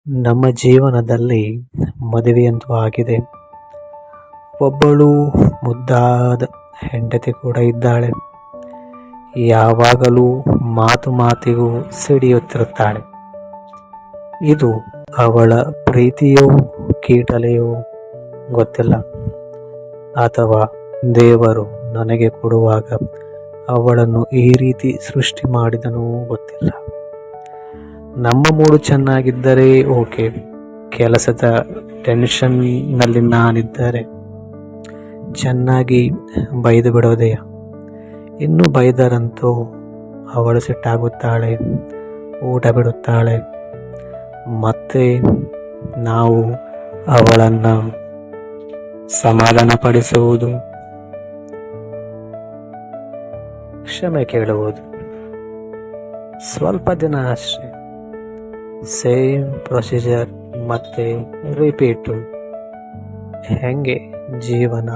ನಮ್ಮ ಜೀವನದಲ್ಲಿ ಮದುವೆಯಂತೂ ಆಗಿದೆ. ಒಬ್ಬಳು ಮುದ್ದಾದ ಹೆಂಡತಿ ಕೂಡ ಇದ್ದಾಳೆ. ಯಾವಾಗಲೂ ಮಾತು ಮಾತಿಗೂ ಸಿಡಿಯುತ್ತಿರುತ್ತಾಳೆ. ಇದು ಅವಳ ಪ್ರೀತಿಯೋ ಕೀಟಲೆಯೋ ಗೊತ್ತಿಲ್ಲ, ಅಥವಾ ದೇವರು ನನಗೆ ಕೊಡುವಾಗ ಅವಳನ್ನು ಈ ರೀತಿ ಸೃಷ್ಟಿ ಮಾಡಿದನೂ ಗೊತ್ತಿಲ್ಲ. ನಮ್ಮ ಮೂಡು ಚೆನ್ನಾಗಿದ್ದರೆ ಓಕೆ, ಕೆಲಸದ ಟೆನ್ಷನ್ನಲ್ಲಿ ನಾನಿದ್ದರೆ ಚೆನ್ನಾಗಿ ಬೈದು ಬಿಡೋದೆಯ. ಇನ್ನು ಬೈದರಂತೂ ಅವಳು ಸಿಟ್ಟಾಗುತ್ತಾಳೆ, ಊಟ ಬಿಡುತ್ತಾಳೆ. ಮತ್ತೆ ನಾವು ಅವಳನ್ನು ಸಮಾಧಾನಪಡಿಸುವುದು, ಕ್ಷಮೆ ಕೇಳುವುದು, ಸ್ವಲ್ಪ ದಿನ ಅಷ್ಟೇ. ಸೇಮ್ ಪ್ರೊಸೀಜರ್ ಮತ್ತೆ ರಿಪೀಟು. ಹೆಂಗೆ ಜೀವನ?